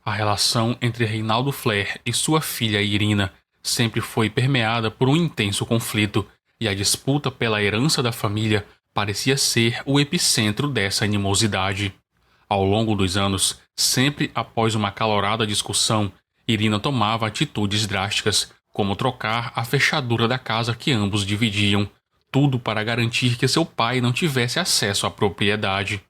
A relação entre Reinaldo Flair e sua filha Irina sempre foi permeada por um intenso conflito, e a disputa pela herança da família parecia ser o epicentro dessa animosidade. Ao longo dos anos, sempre após uma acalorada discussão, Irina tomava atitudes drásticas, como trocar a fechadura da casa que ambos dividiam, tudo para garantir que seu pai não tivesse acesso à propriedade.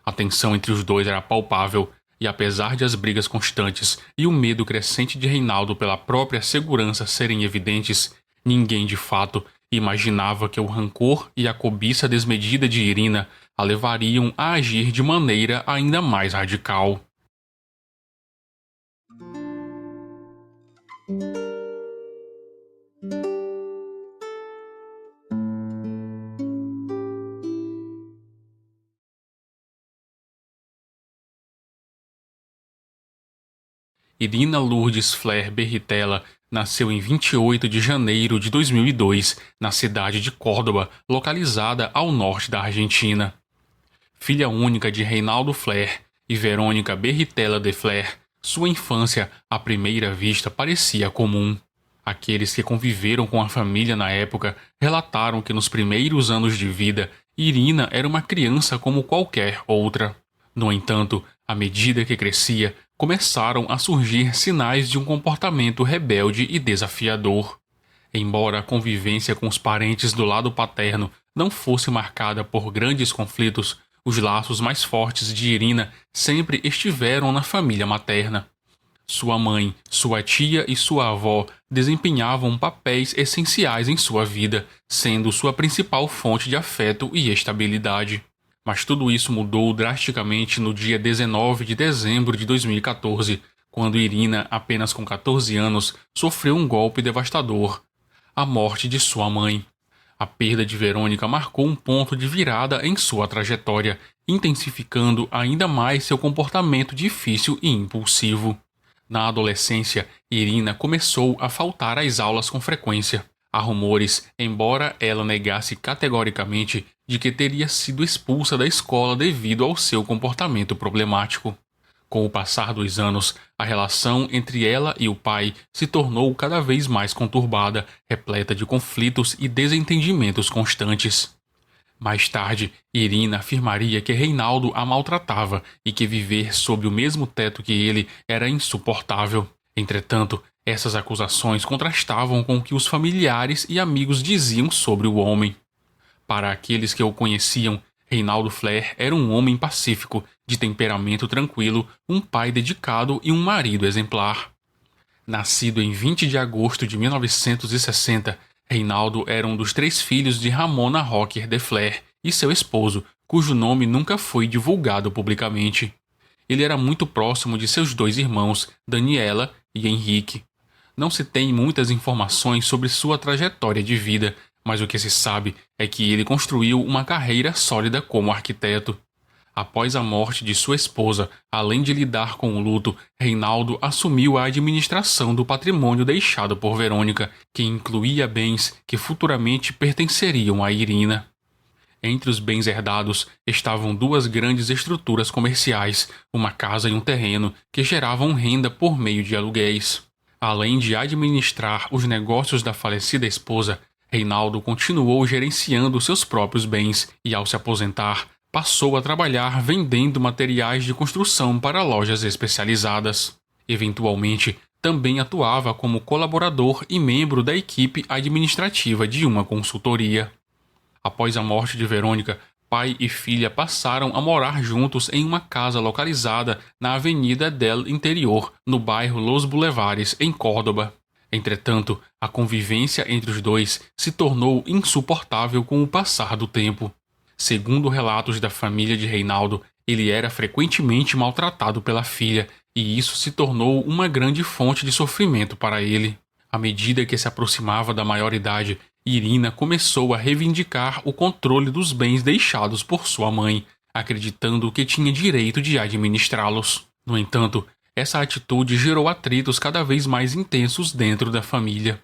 A tensão entre os dois era palpável, e apesar de as brigas constantes e o medo crescente de Reinaldo pela própria segurança serem evidentes, ninguém de fato imaginava que o rancor e a cobiça desmedida de Irina a levariam a agir de maneira ainda mais radical. Irina Lourdes Flair Berritella nasceu em 28 de janeiro de 2002, na cidade de Córdoba, localizada ao norte da Argentina. Filha única de Reinaldo Flair e Verônica Berritella de Flair, sua infância, à primeira vista, parecia comum. Aqueles que conviveram com a família na época relataram que nos primeiros anos de vida, Irina era uma criança como qualquer outra. No entanto, à medida que crescia, começaram a surgir sinais de um comportamento rebelde e desafiador. Embora a convivência com os parentes do lado paterno não fosse marcada por grandes conflitos, os laços mais fortes de Irina sempre estiveram na família materna. Sua mãe, sua tia e sua avó desempenhavam papéis essenciais em sua vida, sendo sua principal fonte de afeto e estabilidade. Mas tudo isso mudou drasticamente no dia 19 de dezembro de 2014, quando Irina, apenas com 14 anos, sofreu um golpe devastador: a morte de sua mãe. A perda de Verônica marcou um ponto de virada em sua trajetória, intensificando ainda mais seu comportamento difícil e impulsivo. Na adolescência, Irina começou a faltar às aulas com frequência. Há rumores, embora ela negasse categoricamente, de que teria sido expulsa da escola devido ao seu comportamento problemático. Com o passar dos anos, a relação entre ela e o pai se tornou cada vez mais conturbada, repleta de conflitos e desentendimentos constantes. Mais tarde, Irina afirmaria que Reinaldo a maltratava e que viver sob o mesmo teto que ele era insuportável. Entretanto, essas acusações contrastavam com o que os familiares e amigos diziam sobre o homem. Para aqueles que o conheciam, Reinaldo Flair era um homem pacífico, de temperamento tranquilo, um pai dedicado e um marido exemplar. Nascido em 20 de agosto de 1960, Reinaldo era um dos 3 filhos de Ramona Rocker de Flair e seu esposo, cujo nome nunca foi divulgado publicamente. Ele era muito próximo de seus 2 irmãos, Daniela e Henrique. Não se tem muitas informações sobre sua trajetória de vida, mas o que se sabe é que ele construiu uma carreira sólida como arquiteto. Após a morte de sua esposa, além de lidar com o luto, Reinaldo assumiu a administração do patrimônio deixado por Verônica, que incluía bens que futuramente pertenceriam a Irina. Entre os bens herdados estavam 2 grandes estruturas comerciais, uma casa e um terreno, que geravam renda por meio de aluguéis. Além de administrar os negócios da falecida esposa, Reinaldo continuou gerenciando seus próprios bens e, ao se aposentar, passou a trabalhar vendendo materiais de construção para lojas especializadas. Eventualmente, também atuava como colaborador e membro da equipe administrativa de uma consultoria. Após a morte de Verônica, pai e filha passaram a morar juntos em uma casa localizada na Avenida del Interior, no bairro Los Bulevares, em Córdoba. Entretanto, a convivência entre os dois se tornou insuportável com o passar do tempo. Segundo relatos da família de Reinaldo, ele era frequentemente maltratado pela filha, e isso se tornou uma grande fonte de sofrimento para ele. À medida que se aproximava da maioridade, Irina começou a reivindicar o controle dos bens deixados por sua mãe, acreditando que tinha direito de administrá-los. No entanto, essa atitude gerou atritos cada vez mais intensos dentro da família.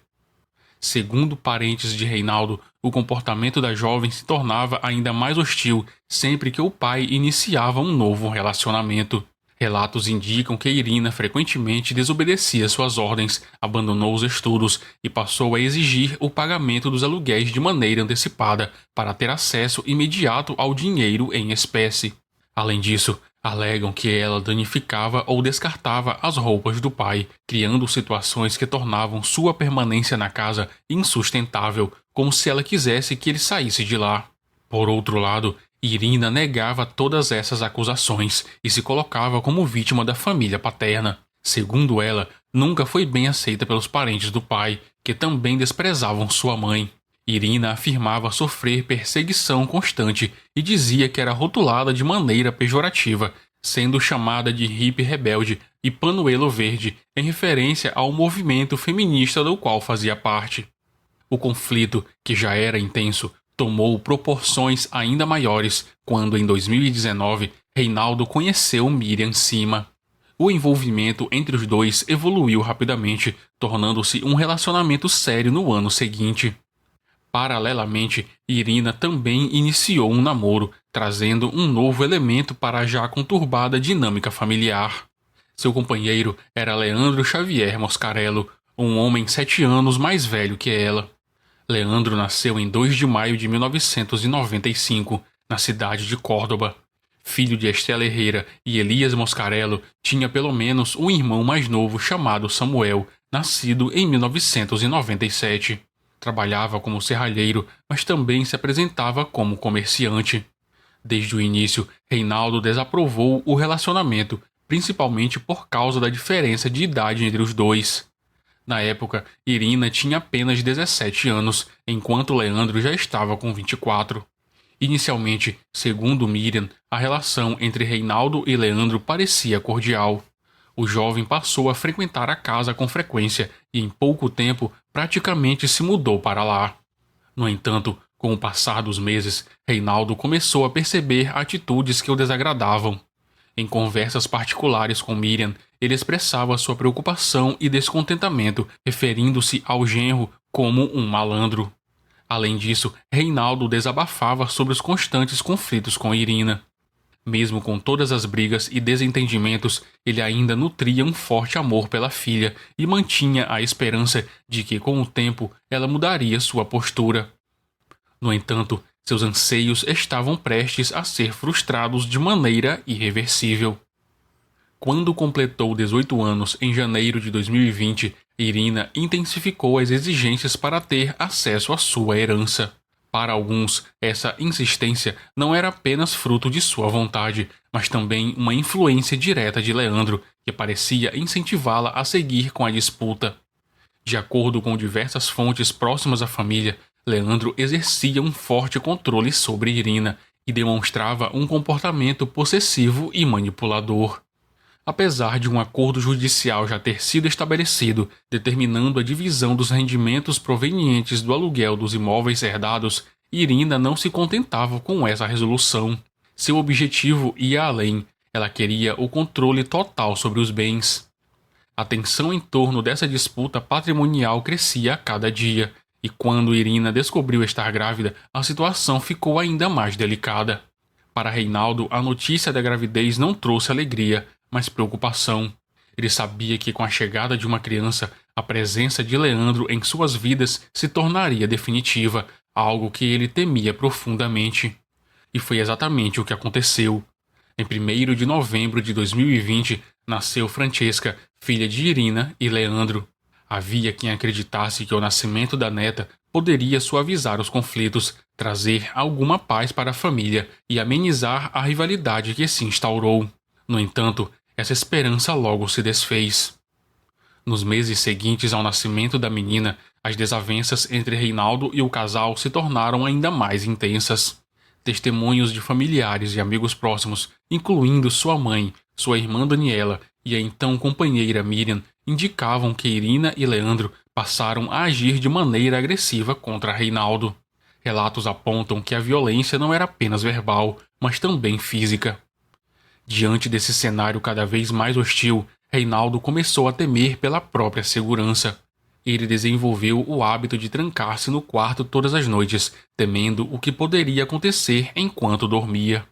Segundo parentes de Reinaldo, o comportamento da jovem se tornava ainda mais hostil sempre que o pai iniciava um novo relacionamento. Relatos indicam que Irina frequentemente desobedecia suas ordens, abandonou os estudos e passou a exigir o pagamento dos aluguéis de maneira antecipada para ter acesso imediato ao dinheiro em espécie. Além disso, alegam que ela danificava ou descartava as roupas do pai, criando situações que tornavam sua permanência na casa insustentável, como se ela quisesse que ele saísse de lá. Por outro lado, Irina negava todas essas acusações e se colocava como vítima da família paterna. Segundo ela, nunca foi bem aceita pelos parentes do pai, que também desprezavam sua mãe. Irina afirmava sofrer perseguição constante e dizia que era rotulada de maneira pejorativa, sendo chamada de hippie rebelde e panuelo verde, em referência ao movimento feminista do qual fazia parte. O conflito, que já era intenso, tomou proporções ainda maiores quando, em 2019, Reinaldo conheceu Miriam Cima. O envolvimento entre os dois evoluiu rapidamente, tornando-se um relacionamento sério no ano seguinte. Paralelamente, Irina também iniciou um namoro, trazendo um novo elemento para a já conturbada dinâmica familiar. Seu companheiro era Leandro Xavier Moscarello, um homem 7 anos mais velho que ela. Leandro nasceu em 2 de maio de 1995, na cidade de Córdoba. Filho de Estela Herrera e Elias Moscarello, tinha pelo menos um irmão mais novo chamado Samuel, nascido em 1997. Trabalhava como serralheiro, mas também se apresentava como comerciante. Desde o início, Reinaldo desaprovou o relacionamento, principalmente por causa da diferença de idade entre os dois. Na época, Irina tinha apenas 17 anos, enquanto Leandro já estava com 24. Inicialmente, segundo Miriam, a relação entre Reinaldo e Leandro parecia cordial. O jovem passou a frequentar a casa com frequência e, em pouco tempo, praticamente se mudou para lá. No entanto, com o passar dos meses, Reinaldo começou a perceber atitudes que o desagradavam. Em conversas particulares com Miriam, ele expressava sua preocupação e descontentamento, referindo-se ao genro como um malandro. Além disso, Reinaldo desabafava sobre os constantes conflitos com Irina. Mesmo com todas as brigas e desentendimentos, ele ainda nutria um forte amor pela filha e mantinha a esperança de que, com o tempo, ela mudaria sua postura. No entanto, seus anseios estavam prestes a ser frustrados de maneira irreversível. Quando completou 18 anos em janeiro de 2020, Irina intensificou as exigências para ter acesso à sua herança. Para alguns, essa insistência não era apenas fruto de sua vontade, mas também uma influência direta de Leandro, que parecia incentivá-la a seguir com a disputa. De acordo com diversas fontes próximas à família, Leandro exercia um forte controle sobre Irina e demonstrava um comportamento possessivo e manipulador. Apesar de um acordo judicial já ter sido estabelecido, determinando a divisão dos rendimentos provenientes do aluguel dos imóveis herdados, Irina não se contentava com essa resolução. Seu objetivo ia além. Ela queria o controle total sobre os bens. A tensão em torno dessa disputa patrimonial crescia a cada dia, e quando Irina descobriu estar grávida, a situação ficou ainda mais delicada. Para Reinaldo, a notícia da gravidez não trouxe alegria, mas preocupação. Ele sabia que com a chegada de uma criança, a presença de Leandro em suas vidas se tornaria definitiva, algo que ele temia profundamente. E foi exatamente o que aconteceu. Em 1º de novembro de 2020, nasceu Francesca, filha de Irina e Leandro. Havia quem acreditasse que o nascimento da neta poderia suavizar os conflitos, trazer alguma paz para a família e amenizar a rivalidade que se instaurou. No entanto, essa esperança logo se desfez. Nos meses seguintes ao nascimento da menina, as desavenças entre Reinaldo e o casal se tornaram ainda mais intensas. Testemunhos de familiares e amigos próximos, incluindo sua mãe, sua irmã Daniela e a então companheira Miriam, indicavam que Irina e Leandro passaram a agir de maneira agressiva contra Reinaldo. Relatos apontam que a violência não era apenas verbal, mas também física. Diante desse cenário cada vez mais hostil, Reinaldo começou a temer pela própria segurança. Ele desenvolveu o hábito de trancar-se no quarto todas as noites, temendo o que poderia acontecer enquanto dormia.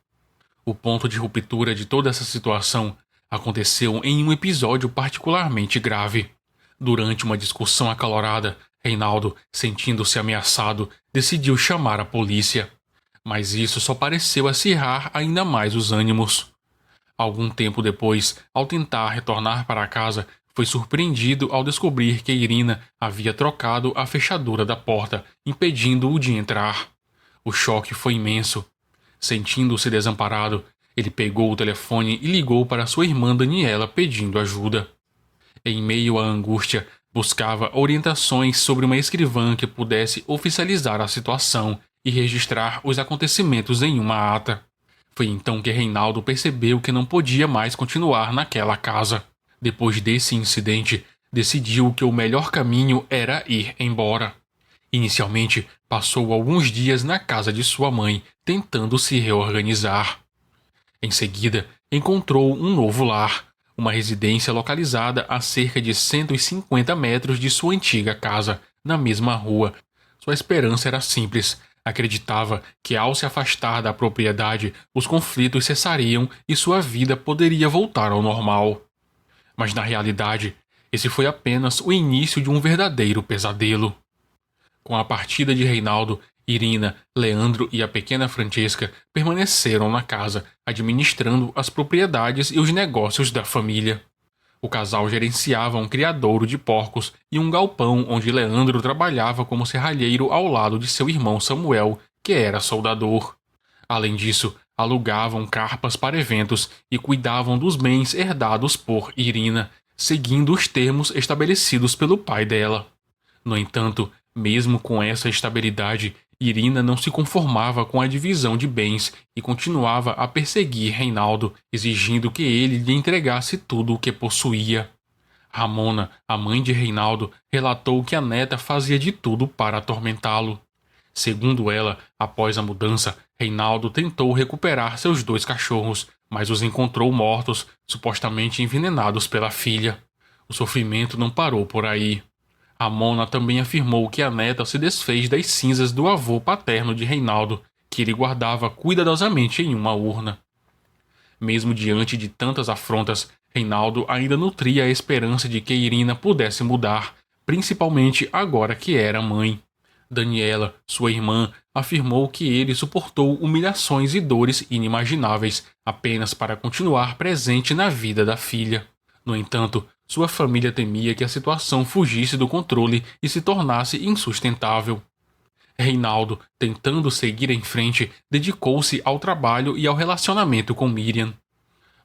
O ponto de ruptura de toda essa situação Aconteceu em um episódio particularmente grave. Durante uma discussão acalorada, Reinaldo, sentindo-se ameaçado, decidiu chamar a polícia. Mas isso só pareceu acirrar ainda mais os ânimos. Algum tempo depois, ao tentar retornar para casa, foi surpreendido ao descobrir que Irina havia trocado a fechadura da porta, impedindo-o de entrar. O choque foi imenso. Sentindo-se desamparado, ele pegou o telefone e ligou para sua irmã Daniela pedindo ajuda. Em meio à angústia, buscava orientações sobre uma escrivã que pudesse oficializar a situação e registrar os acontecimentos em uma ata. Foi então que Reinaldo percebeu que não podia mais continuar naquela casa. Depois desse incidente, decidiu que o melhor caminho era ir embora. Inicialmente, passou alguns dias na casa de sua mãe, tentando se reorganizar. Em seguida, encontrou um novo lar, uma residência localizada a cerca de 150 metros de sua antiga casa, na mesma rua. Sua esperança era simples. Acreditava que, ao se afastar da propriedade, os conflitos cessariam e sua vida poderia voltar ao normal. Mas, na realidade, esse foi apenas o início de um verdadeiro pesadelo. Com a partida de Reinaldo, Irina, Leandro e a pequena Francesca permaneceram na casa, administrando as propriedades e os negócios da família. O casal gerenciava um criadouro de porcos e um galpão onde Leandro trabalhava como serralheiro ao lado de seu irmão Samuel, que era soldador. Além disso, alugavam carpas para eventos e cuidavam dos bens herdados por Irina, seguindo os termos estabelecidos pelo pai dela. No entanto, mesmo com essa estabilidade, Irina não se conformava com a divisão de bens e continuava a perseguir Reinaldo, exigindo que ele lhe entregasse tudo o que possuía. Ramona, a mãe de Reinaldo, relatou que a neta fazia de tudo para atormentá-lo. Segundo ela, após a mudança, Reinaldo tentou recuperar seus 2 cachorros, mas os encontrou mortos, supostamente envenenados pela filha. O sofrimento não parou por aí. Ramona também afirmou que a neta se desfez das cinzas do avô paterno de Reinaldo, que ele guardava cuidadosamente em uma urna. Mesmo diante de tantas afrontas, Reinaldo ainda nutria a esperança de que Irina pudesse mudar, principalmente agora que era mãe. Daniela, sua irmã, afirmou que ele suportou humilhações e dores inimagináveis apenas para continuar presente na vida da filha. No entanto, sua família temia que a situação fugisse do controle e se tornasse insustentável. Reinaldo, tentando seguir em frente, dedicou-se ao trabalho e ao relacionamento com Miriam.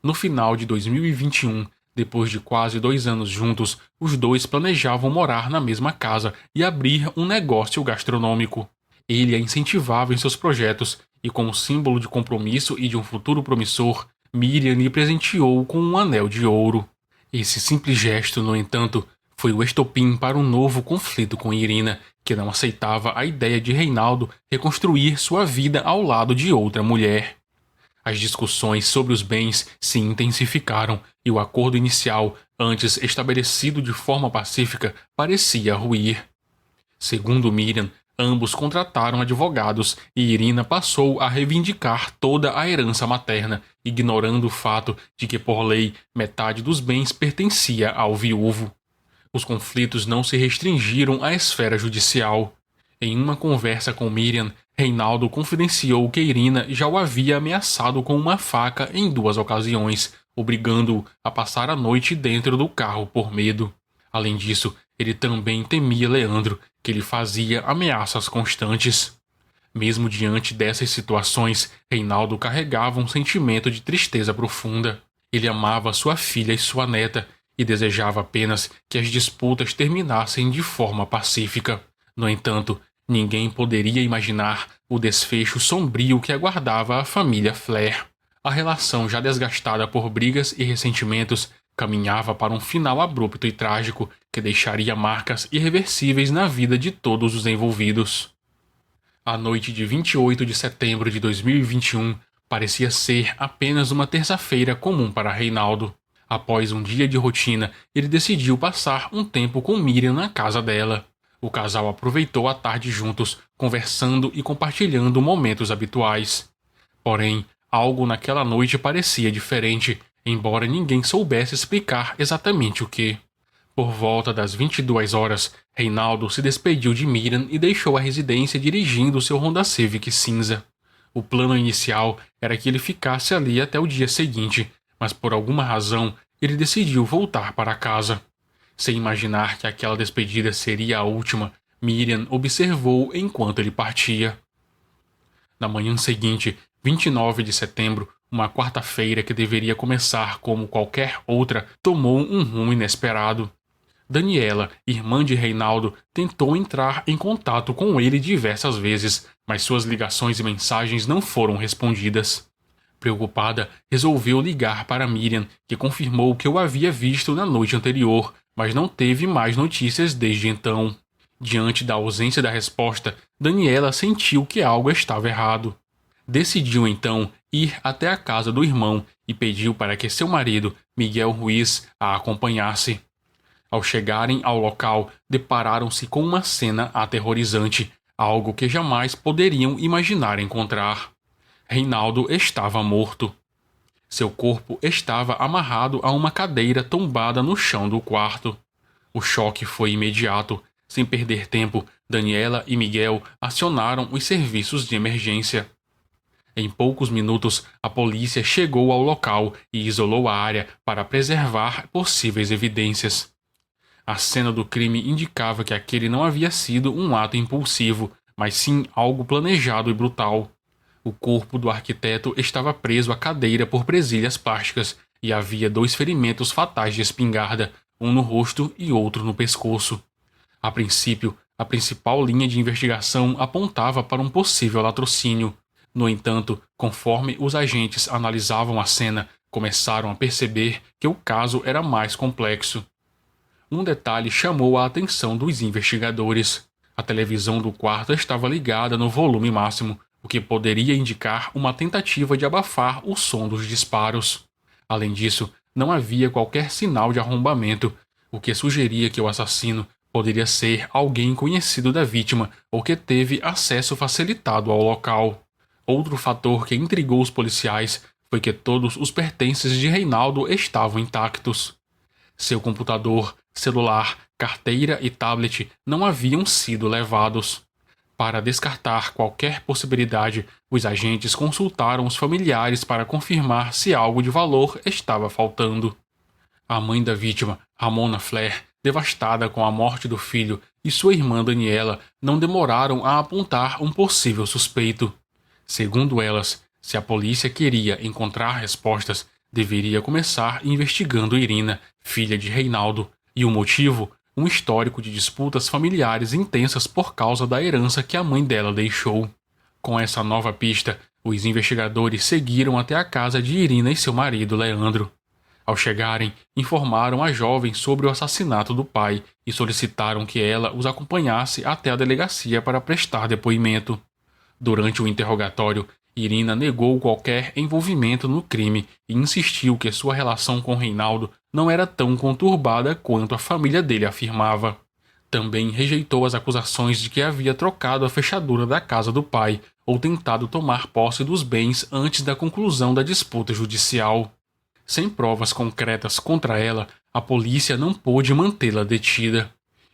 No final de 2021, depois de quase 2 anos juntos, os dois planejavam morar na mesma casa e abrir um negócio gastronômico. Ele a incentivava em seus projetos e, como símbolo de compromisso e de um futuro promissor, Miriam lhe presenteou com um anel de ouro. Esse simples gesto, no entanto, foi o estopim para um novo conflito com Irina, que não aceitava a ideia de Reinaldo reconstruir sua vida ao lado de outra mulher. As discussões sobre os bens se intensificaram e o acordo inicial, antes estabelecido de forma pacífica, parecia ruir. Segundo Miriam, ambos contrataram advogados e Irina passou a reivindicar toda a herança materna, ignorando o fato de que, por lei, metade dos bens pertencia ao viúvo. Os conflitos não se restringiram à esfera judicial. Em uma conversa com Miriam, Reinaldo confidenciou que Irina já o havia ameaçado com uma faca em 2 ocasiões, obrigando-o a passar a noite dentro do carro por medo. Além disso, ele também temia Leandro, que lhe fazia ameaças constantes. Mesmo diante dessas situações, Reinaldo carregava um sentimento de tristeza profunda. Ele amava sua filha e sua neta, e desejava apenas que as disputas terminassem de forma pacífica. No entanto, ninguém poderia imaginar o desfecho sombrio que aguardava a família Flair. A relação, já desgastada por brigas e ressentimentos, caminhava para um final abrupto e trágico que deixaria marcas irreversíveis na vida de todos os envolvidos. A noite de 28 de setembro de 2021 parecia ser apenas uma terça-feira comum para Reinaldo. Após um dia de rotina, ele decidiu passar um tempo com Miriam na casa dela. O casal aproveitou a tarde juntos, conversando e compartilhando momentos habituais. Porém, algo naquela noite parecia diferente. embora ninguém soubesse explicar exatamente o que. Por volta das 22 horas, Reinaldo se despediu de Miriam e deixou a residência dirigindo seu Honda Civic cinza. O plano inicial era que ele ficasse ali até o dia seguinte, mas por alguma razão ele decidiu voltar para casa. Sem imaginar que aquela despedida seria a última, Miriam observou enquanto ele partia. Na manhã seguinte, 29 de setembro, uma quarta-feira que deveria começar como qualquer outra, tomou um rumo inesperado. Daniela, irmã de Reinaldo, tentou entrar em contato com ele diversas vezes, mas suas ligações e mensagens não foram respondidas. Preocupada, resolveu ligar para Miriam, que confirmou que o havia visto na noite anterior, mas não teve mais notícias desde então. Diante da ausência da resposta, Daniela sentiu que algo estava errado. Decidiu então ir até a casa do irmão e pediu para que seu marido, Miguel Ruiz, a acompanhasse. Ao chegarem ao local, depararam-se com uma cena aterrorizante, algo que jamais poderiam imaginar encontrar. Reinaldo estava morto. Seu corpo estava amarrado a uma cadeira tombada no chão do quarto. O choque foi imediato. Sem perder tempo, Daniela e Miguel acionaram os serviços de emergência. Em poucos minutos, a polícia chegou ao local e isolou a área para preservar possíveis evidências. A cena do crime indicava que aquele não havia sido um ato impulsivo, mas sim algo planejado e brutal. O corpo do arquiteto estava preso à cadeira por presilhas plásticas e havia 2 ferimentos fatais de espingarda, um no rosto e outro no pescoço. A princípio, a principal linha de investigação apontava para um possível latrocínio. No entanto, conforme os agentes analisavam a cena, começaram a perceber que o caso era mais complexo. Um detalhe chamou a atenção dos investigadores. A televisão do quarto estava ligada no volume máximo, o que poderia indicar uma tentativa de abafar o som dos disparos. Além disso, não havia qualquer sinal de arrombamento, o que sugeria que o assassino poderia ser alguém conhecido da vítima ou que teve acesso facilitado ao local. Outro fator que intrigou os policiais foi que todos os pertences de Reinaldo estavam intactos. Seu computador, celular, carteira e tablet não haviam sido levados. Para descartar qualquer possibilidade, os agentes consultaram os familiares para confirmar se algo de valor estava faltando. A mãe da vítima, Ramona Flair, devastada com a morte do filho, e sua irmã Daniela não demoraram a apontar um possível suspeito. Segundo elas, se a polícia queria encontrar respostas, deveria começar investigando Irina, filha de Reinaldo, e o motivo? Um histórico de disputas familiares intensas por causa da herança que a mãe dela deixou. Com essa nova pista, os investigadores seguiram até a casa de Irina e seu marido, Leandro. Ao chegarem, informaram a jovem sobre o assassinato do pai e solicitaram que ela os acompanhasse até a delegacia para prestar depoimento. Durante o interrogatório, Irina negou qualquer envolvimento no crime e insistiu que sua relação com Reinaldo não era tão conturbada quanto a família dele afirmava. Também rejeitou as acusações de que havia trocado a fechadura da casa do pai ou tentado tomar posse dos bens antes da conclusão da disputa judicial. Sem provas concretas contra ela, a polícia não pôde mantê-la detida.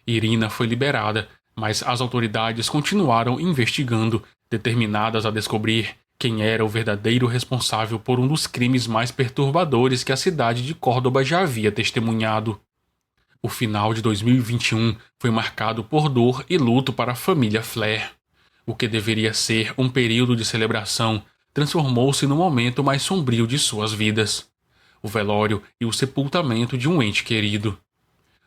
Irina foi liberada, mas as autoridades continuaram investigando, determinadas a descobrir quem era o verdadeiro responsável por um dos crimes mais perturbadores que a cidade de Córdoba já havia testemunhado. O final de 2021 foi marcado por dor e luto para a família Flair. O que deveria ser um período de celebração transformou-se no momento mais sombrio de suas vidas. O velório e o sepultamento de um ente querido.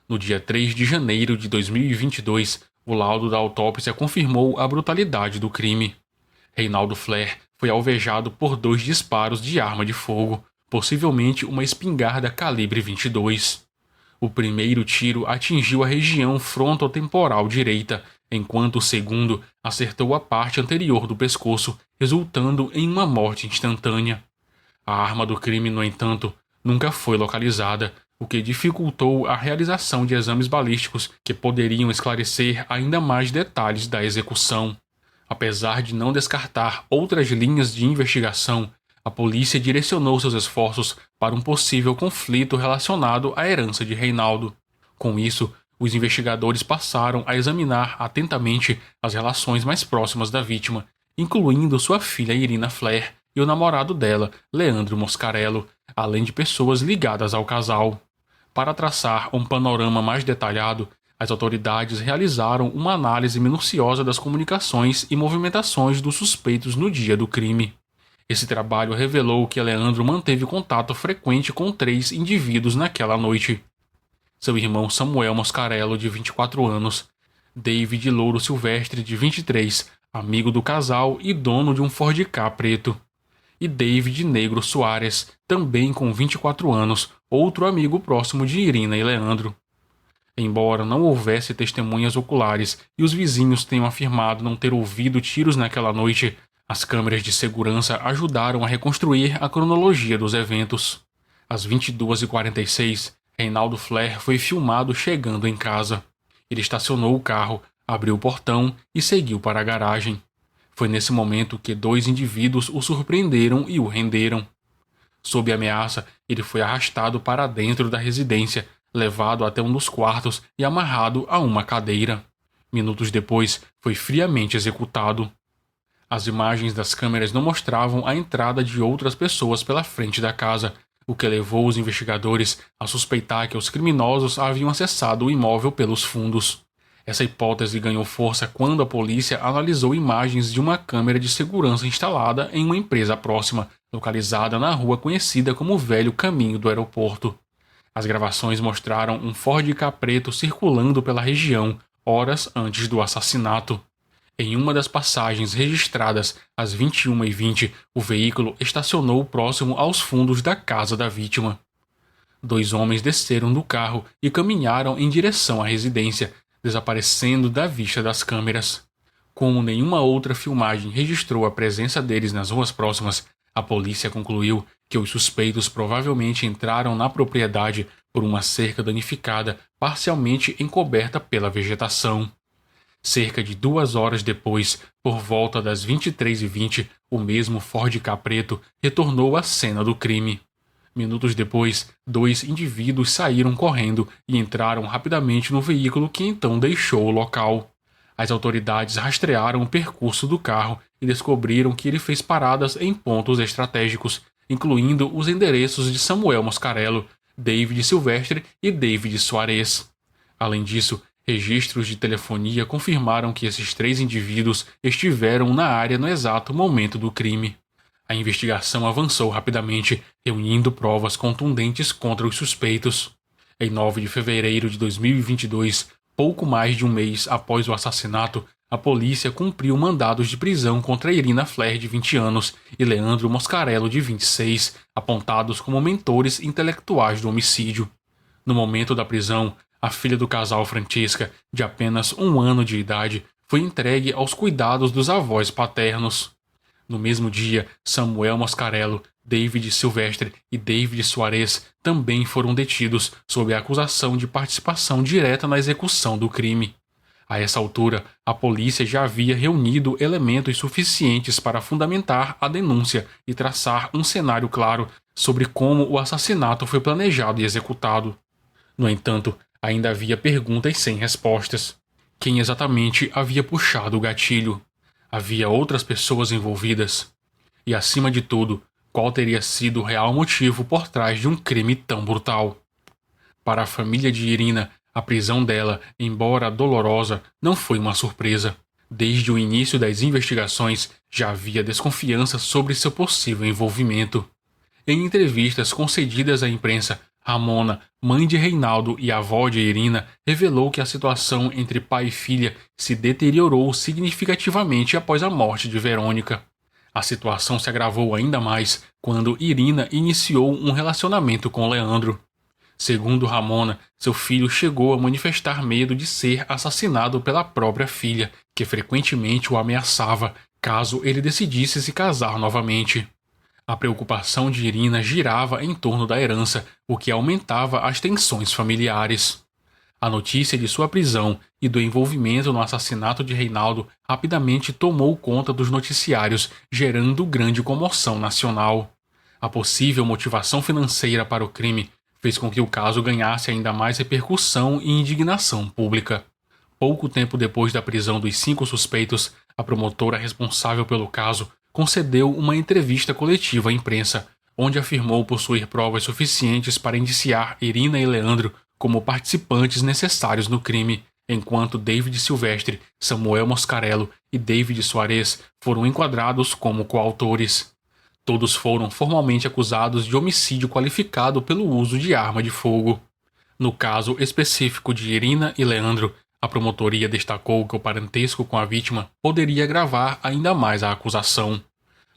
No dia 3 de janeiro de 2022, o laudo da autópsia confirmou a brutalidade do crime. Reinaldo Flair foi alvejado por 2 disparos de arma de fogo, possivelmente uma espingarda calibre 22. O primeiro tiro atingiu a região frontotemporal direita, enquanto o segundo acertou a parte anterior do pescoço, resultando em uma morte instantânea. A arma do crime, no entanto, nunca foi localizada, o que dificultou a realização de exames balísticos que poderiam esclarecer ainda mais detalhes da execução. Apesar de não descartar outras linhas de investigação, a a polícia direcionou seus esforços para um possível conflito relacionado à herança de Reinaldo. Com isso, os investigadores passaram a examinar atentamente as relações mais próximas da vítima, incluindo sua filha Irina Flair e o namorado dela, Leandro Moscarello, além de pessoas ligadas ao casal. Para traçar um panorama mais detalhado, as autoridades realizaram uma análise minuciosa das comunicações e movimentações dos suspeitos no dia do crime. Esse trabalho revelou que Leandro manteve contato frequente com 3 indivíduos naquela noite. Seu irmão Samuel Moscarello, de 24 anos, David Louro Silvestre, de 23, amigo do casal e dono de um Ford Ka preto, e David Negro Soares, também com 24 anos, outro amigo próximo de Irina e Leandro. Embora não houvesse testemunhas oculares e os vizinhos tenham afirmado não ter ouvido tiros naquela noite, as câmeras de segurança ajudaram a reconstruir a cronologia dos eventos. Às 22h46, Reinaldo Flair foi filmado chegando em casa. Ele estacionou o carro, abriu o portão e seguiu para a garagem. Foi nesse momento que 2 indivíduos o surpreenderam e o renderam. Sob ameaça, ele foi arrastado para dentro da residência, levado até um dos quartos e amarrado a uma cadeira. Minutos depois, foi friamente executado. As imagens das câmeras não mostravam a entrada de outras pessoas pela frente da casa, o que levou os investigadores a suspeitar que os criminosos haviam acessado o imóvel pelos fundos. Essa hipótese ganhou força quando a polícia analisou imagens de uma câmera de segurança instalada em uma empresa próxima, localizada na rua conhecida como Velho Caminho do Aeroporto. As gravações mostraram um Ford Ka preto circulando pela região horas antes do assassinato. Em uma das passagens registradas às 21h20, o veículo estacionou próximo aos fundos da casa da vítima. 2 homens desceram do carro e caminharam em direção à residência, desaparecendo da vista das câmeras. Como nenhuma outra filmagem registrou a presença deles nas ruas próximas, a polícia concluiu que os suspeitos provavelmente entraram na propriedade por uma cerca danificada, parcialmente encoberta pela vegetação. Cerca de 2 horas depois, por volta das 23h20, o mesmo Ford Ka preto retornou à cena do crime. Minutos depois, 2 indivíduos saíram correndo e entraram rapidamente no veículo que então deixou o local. As autoridades rastrearam o percurso do carro e descobriram que ele fez paradas em pontos estratégicos, incluindo os endereços de Samuel Moscarello, David Silvestre e David Soares. Além disso, registros de telefonia confirmaram que esses 3 indivíduos estiveram na área no exato momento do crime. A investigação avançou rapidamente, reunindo provas contundentes contra os suspeitos. Em 9 de fevereiro de 2022, pouco mais de um mês após o assassinato, a polícia cumpriu mandados de prisão contra Irina Flair, de 20 anos, e Leandro Moscarello, de 26, apontados como mentores intelectuais do homicídio. No momento da prisão, a filha do casal, Francisca, de apenas 1 ano de idade, foi entregue aos cuidados dos avós paternos. No mesmo dia, Samuel Moscarello, David Silvestre e David Soares também foram detidos sob a acusação de participação direta na execução do crime. A essa altura, a polícia já havia reunido elementos suficientes para fundamentar a denúncia e traçar um cenário claro sobre como o assassinato foi planejado e executado. No entanto, ainda havia perguntas sem respostas. Quem exatamente havia puxado o gatilho? Havia outras pessoas envolvidas? E, acima de tudo, qual teria sido o real motivo por trás de um crime tão brutal? Para a família de Irina, a prisão dela, embora dolorosa, não foi uma surpresa. Desde o início das investigações, já havia desconfiança sobre seu possível envolvimento. Em entrevistas concedidas à imprensa, Ramona, mãe de Reinaldo e avó de Irina, revelou que a situação entre pai e filha se deteriorou significativamente após a morte de Verônica. A situação se agravou ainda mais quando Irina iniciou um relacionamento com Leandro. Segundo Ramona, seu filho chegou a manifestar medo de ser assassinado pela própria filha, que frequentemente o ameaçava caso ele decidisse se casar novamente. A preocupação de Irina girava em torno da herança, o que aumentava as tensões familiares. A notícia de sua prisão e do envolvimento no assassinato de Reinaldo rapidamente tomou conta dos noticiários, gerando grande comoção nacional. A possível motivação financeira para o crime fez com que o caso ganhasse ainda mais repercussão e indignação pública. Pouco tempo depois da prisão dos 5 suspeitos, a promotora responsável pelo caso concedeu uma entrevista coletiva à imprensa, onde afirmou possuir provas suficientes para indiciar Irina e Leandro como participantes necessários no crime, enquanto David Silvestre, Samuel Moscarello e David Soares foram enquadrados como coautores. Todos foram formalmente acusados de homicídio qualificado pelo uso de arma de fogo. No caso específico de Irina e Leandro, a promotoria destacou que o parentesco com a vítima poderia agravar ainda mais a acusação.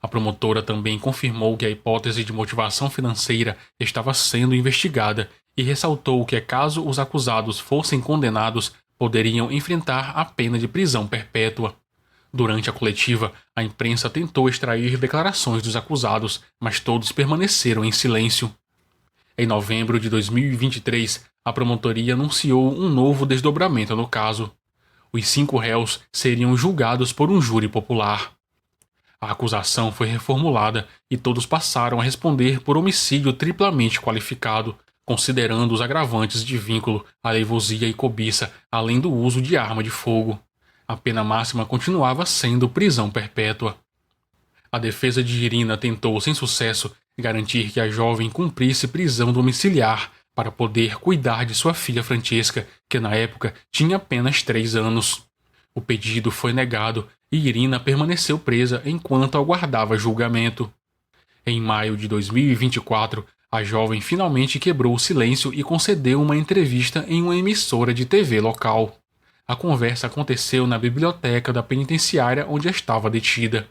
A promotora também confirmou que a hipótese de motivação financeira estava sendo investigada e ressaltou que, caso os acusados fossem condenados, poderiam enfrentar a pena de prisão perpétua. Durante a coletiva, a imprensa tentou extrair declarações dos acusados, mas todos permaneceram em silêncio. Em novembro de 2023, a promotoria anunciou um novo desdobramento no caso. Os 5 réus seriam julgados por um júri popular. A acusação foi reformulada e todos passaram a responder por homicídio triplamente qualificado, considerando os agravantes de vínculo, alevosía e cobiça, além do uso de arma de fogo. A pena máxima continuava sendo prisão perpétua. A defesa de Irina tentou, sem sucesso, garantir que a jovem cumprisse prisão domiciliar para poder cuidar de sua filha Francesca, que na época tinha apenas 3 anos. O pedido foi negado e Irina permaneceu presa enquanto aguardava julgamento. Em maio de 2024, a jovem finalmente quebrou o silêncio e concedeu uma entrevista em uma emissora de TV local. A conversa aconteceu na biblioteca da penitenciária onde estava detida.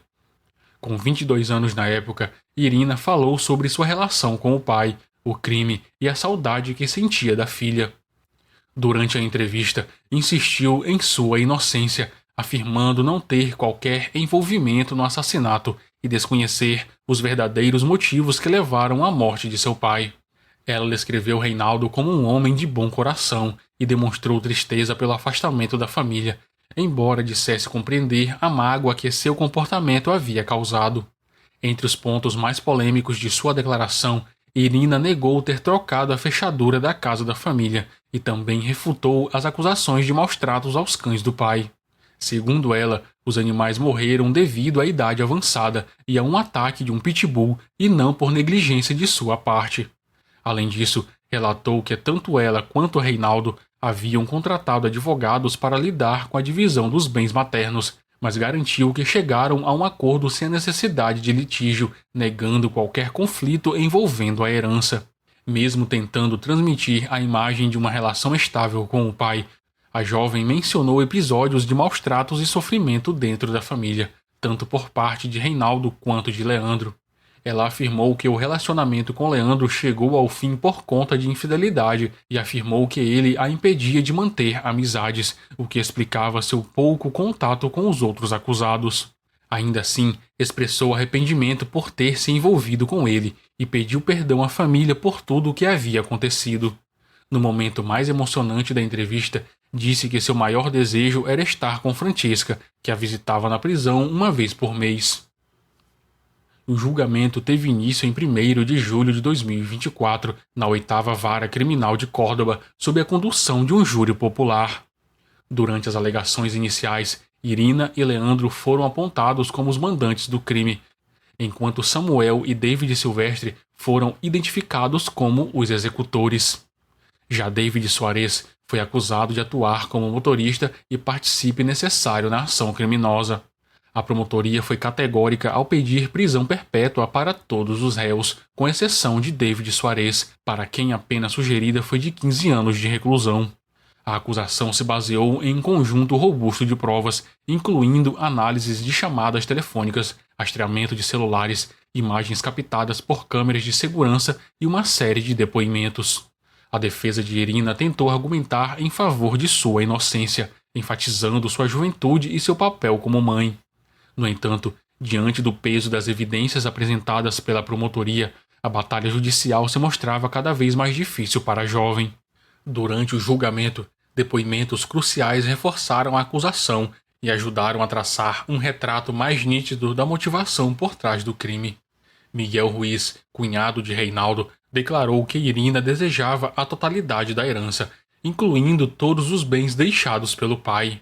Com 22 anos na época, Irina falou sobre sua relação com o pai, o crime e a saudade que sentia da filha. Durante a entrevista, insistiu em sua inocência, afirmando não ter qualquer envolvimento no assassinato e desconhecer os verdadeiros motivos que levaram à morte de seu pai. Ela descreveu Reinaldo como um homem de bom coração e demonstrou tristeza pelo afastamento da família, embora dissesse compreender a mágoa que seu comportamento havia causado. Entre os pontos mais polêmicos de sua declaração, Irina negou ter trocado a fechadura da casa da família e também refutou as acusações de maus-tratos aos cães do pai. Segundo ela, os animais morreram devido à idade avançada e a um ataque de um pitbull e não por negligência de sua parte. Além disso, relatou que tanto ela quanto Reinaldo haviam contratado advogados para lidar com a divisão dos bens maternos, mas garantiu que chegaram a um acordo sem a necessidade de litígio, negando qualquer conflito envolvendo a herança. Mesmo tentando transmitir a imagem de uma relação estável com o pai, a jovem mencionou episódios de maus-tratos e sofrimento dentro da família, tanto por parte de Reinaldo quanto de Leandro. Ela afirmou que o relacionamento com Leandro chegou ao fim por conta de infidelidade e afirmou que ele a impedia de manter amizades, o que explicava seu pouco contato com os outros acusados. Ainda assim, expressou arrependimento por ter se envolvido com ele e pediu perdão à família por tudo o que havia acontecido. No momento mais emocionante da entrevista, disse que seu maior desejo era estar com Francesca, que a visitava na prisão uma vez por mês. O julgamento teve início em 1º de julho de 2024, na 8ª Vara Criminal de Córdoba, sob a condução de um júri popular. Durante as alegações iniciais, Irina e Leandro foram apontados como os mandantes do crime, enquanto Samuel e David Silvestre foram identificados como os executores. Já David Soares foi acusado de atuar como motorista e participe necessário na ação criminosa. A promotoria foi categórica ao pedir prisão perpétua para todos os réus, com exceção de David Soares, para quem a pena sugerida foi de 15 anos de reclusão. A acusação se baseou em um conjunto robusto de provas, incluindo análises de chamadas telefônicas, rastreamento de celulares, imagens captadas por câmeras de segurança e uma série de depoimentos. A defesa de Irina tentou argumentar em favor de sua inocência, enfatizando sua juventude e seu papel como mãe. No entanto, diante do peso das evidências apresentadas pela promotoria, a batalha judicial se mostrava cada vez mais difícil para a jovem. Durante o julgamento, depoimentos cruciais reforçaram a acusação e ajudaram a traçar um retrato mais nítido da motivação por trás do crime. Miguel Ruiz, cunhado de Reinaldo, declarou que Irina desejava a totalidade da herança, incluindo todos os bens deixados pelo pai.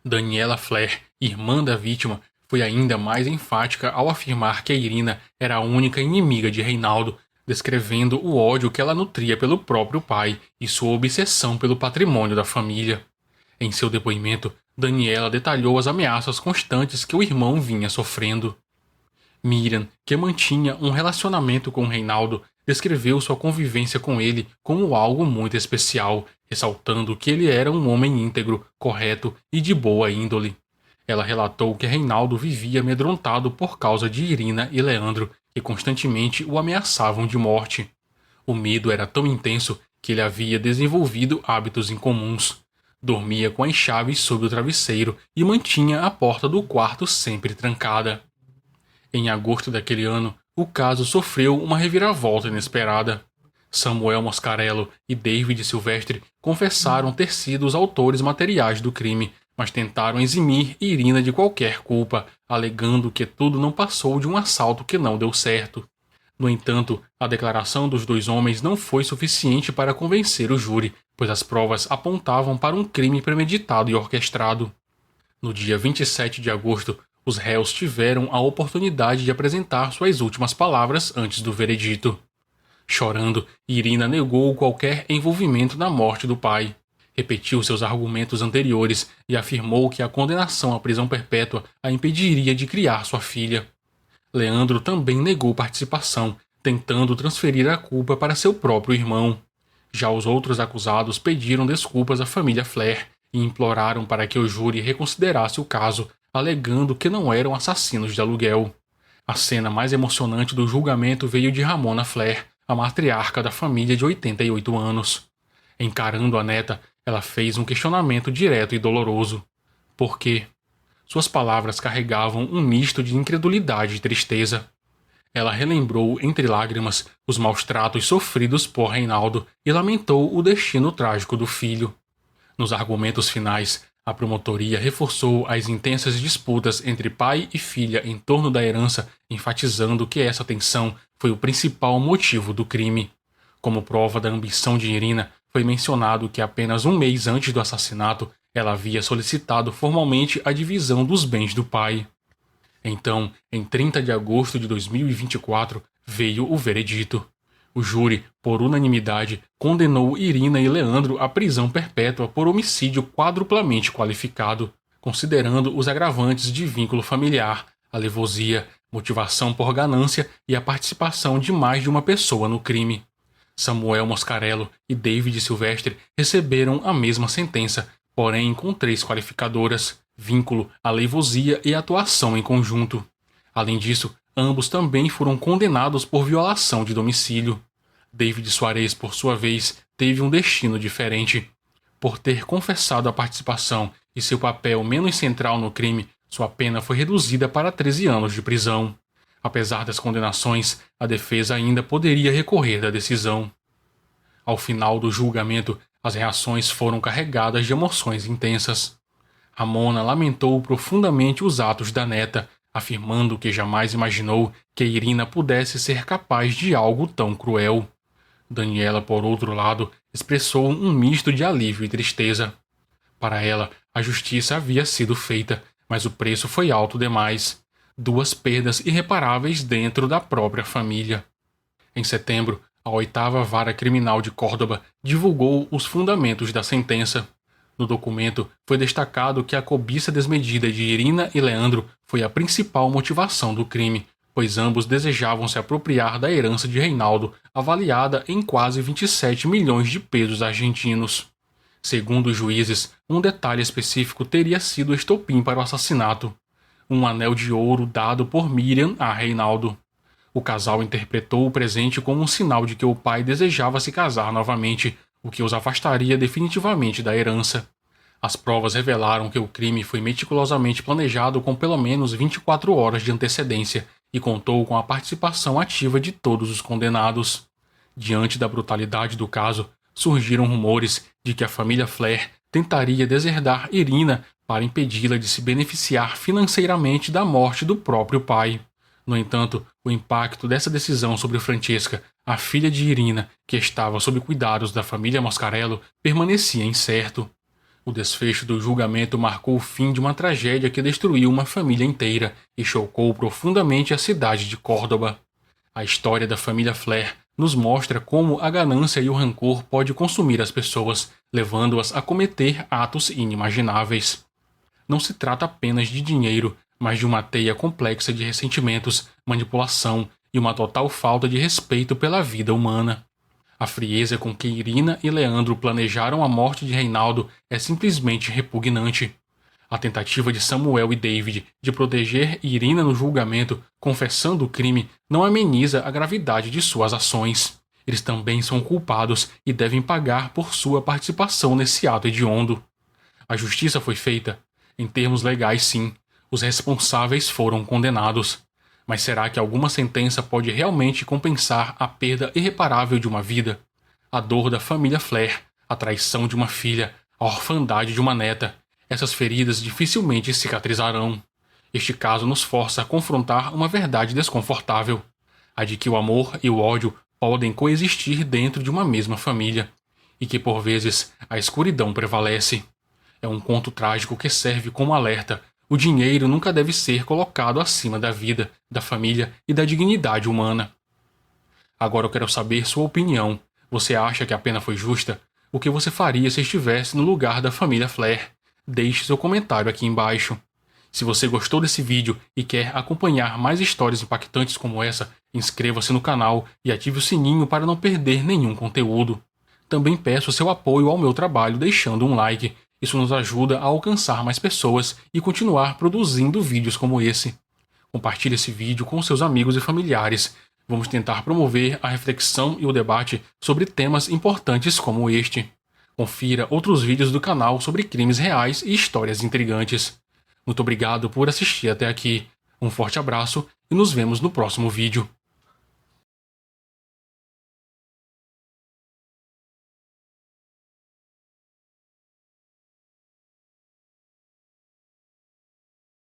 Daniela Flair, irmã da vítima, foi ainda mais enfática ao afirmar que Irina era a única inimiga de Reinaldo, descrevendo o ódio que ela nutria pelo próprio pai e sua obsessão pelo patrimônio da família. Em seu depoimento, Daniela detalhou as ameaças constantes que o irmão vinha sofrendo. Miriam, que mantinha um relacionamento com Reinaldo, descreveu sua convivência com ele como algo muito especial, ressaltando que ele era um homem íntegro, correto e de boa índole. Ela relatou que Reinaldo vivia amedrontado por causa de Irina e Leandro, que constantemente o ameaçavam de morte. O medo era tão intenso que ele havia desenvolvido hábitos incomuns. Dormia com as chaves sob o travesseiro e mantinha a porta do quarto sempre trancada. Em agosto daquele ano, o caso sofreu uma reviravolta inesperada. Samuel Moscarello e David Silvestre confessaram ter sido os autores materiais do crime, mas tentaram eximir Irina de qualquer culpa, alegando que tudo não passou de um assalto que não deu certo. No entanto, a declaração dos dois homens não foi suficiente para convencer o júri, pois as provas apontavam para um crime premeditado e orquestrado. No dia 27 de agosto, os réus tiveram a oportunidade de apresentar suas últimas palavras antes do veredito. Chorando, Irina negou qualquer envolvimento na morte do pai. Repetiu seus argumentos anteriores e afirmou que a condenação à prisão perpétua a impediria de criar sua filha. Leandro também negou participação, tentando transferir a culpa para seu próprio irmão. Já os outros acusados pediram desculpas à família Flair e imploraram para que o júri reconsiderasse o caso, alegando que não eram assassinos de aluguel. A cena mais emocionante do julgamento veio de Ramona Flair, a matriarca da família de 88 anos. Encarando a neta, ela fez um questionamento direto e doloroso. Por quê? Suas palavras carregavam um misto de incredulidade e tristeza. Ela relembrou, entre lágrimas, os maus tratos sofridos por Reinaldo e lamentou o destino trágico do filho. Nos argumentos finais, a promotoria reforçou as intensas disputas entre pai e filha em torno da herança, enfatizando que essa tensão foi o principal motivo do crime. Como prova da ambição de Irina, foi mencionado que apenas um mês antes do assassinato, ela havia solicitado formalmente a divisão dos bens do pai. Então, em 30 de agosto de 2024, veio o veredito. O júri, por unanimidade, condenou Irina e Leandro à prisão perpétua por homicídio quadruplamente qualificado, considerando os agravantes de vínculo familiar, alevosia, motivação por ganância e a participação de mais de uma pessoa no crime. Samuel Moscarello e David Silvestre receberam a mesma sentença, porém com 3 qualificadoras: vínculo, aleivosia e atuação em conjunto. Além disso, ambos também foram condenados por violação de domicílio. David Soares, por sua vez, teve um destino diferente. Por ter confessado a participação e seu papel menos central no crime, sua pena foi reduzida para 13 anos de prisão. Apesar das condenações, a defesa ainda poderia recorrer da decisão. Ao final do julgamento, as reações foram carregadas de emoções intensas. Ramona lamentou profundamente os atos da neta, afirmando que jamais imaginou que Irina pudesse ser capaz de algo tão cruel. Daniela, por outro lado, expressou um misto de alívio e tristeza. Para ela, a justiça havia sido feita, mas o preço foi alto demais. 2 perdas irreparáveis dentro da própria família. Em setembro, a 8ª Vara Criminal de Córdoba divulgou os fundamentos da sentença. No documento, foi destacado que a cobiça desmedida de Irina e Leandro foi a principal motivação do crime, pois ambos desejavam se apropriar da herança de Reinaldo, avaliada em quase 27 milhões de pesos argentinos. Segundo os juízes, um detalhe específico teria sido o estopim para o assassinato: um anel de ouro dado por Miriam a Reinaldo. O casal interpretou o presente como um sinal de que o pai desejava se casar novamente, o que os afastaria definitivamente da herança. As provas revelaram que o crime foi meticulosamente planejado com pelo menos 24 horas de antecedência e contou com a participação ativa de todos os condenados. Diante da brutalidade do caso, surgiram rumores de que a família Flair tentaria deserdar Irina para impedi-la de se beneficiar financeiramente da morte do próprio pai. No entanto, o impacto dessa decisão sobre Francesca, a filha de Irina, que estava sob cuidados da família Mascarello, permanecia incerto. O desfecho do julgamento marcou o fim de uma tragédia que destruiu uma família inteira e chocou profundamente a cidade de Córdoba. A história da família Flair nos mostra como a ganância e o rancor pode consumir as pessoas, levando-as a cometer atos inimagináveis. Não se trata apenas de dinheiro, mas de uma teia complexa de ressentimentos, manipulação e uma total falta de respeito pela vida humana. A frieza com que Irina e Leandro planejaram a morte de Reinaldo é simplesmente repugnante. A tentativa de Samuel e David de proteger Irina no julgamento, confessando o crime, não ameniza a gravidade de suas ações. Eles também são culpados e devem pagar por sua participação nesse ato hediondo. A justiça foi feita. Em termos legais, sim. Os responsáveis foram condenados. Mas será que alguma sentença pode realmente compensar a perda irreparável de uma vida? A dor da família Flair, a traição de uma filha, a orfandade de uma neta. Essas feridas dificilmente cicatrizarão. Este caso nos força a confrontar uma verdade desconfortável. A de que o amor e o ódio podem coexistir dentro de uma mesma família. E que, por vezes, a escuridão prevalece. É um conto trágico que serve como alerta. O dinheiro nunca deve ser colocado acima da vida, da família e da dignidade humana. Agora eu quero saber sua opinião. Você acha que a pena foi justa? O que você faria se estivesse no lugar da família Flair? Deixe seu comentário aqui embaixo. Se você gostou desse vídeo e quer acompanhar mais histórias impactantes como essa, inscreva-se no canal e ative o sininho para não perder nenhum conteúdo. Também peço seu apoio ao meu trabalho deixando um like. Isso nos ajuda a alcançar mais pessoas e continuar produzindo vídeos como esse. Compartilhe esse vídeo com seus amigos e familiares. Vamos tentar promover a reflexão e o debate sobre temas importantes como este. Confira outros vídeos do canal sobre crimes reais e histórias intrigantes. Muito obrigado por assistir até aqui. Um forte abraço e nos vemos no próximo vídeo.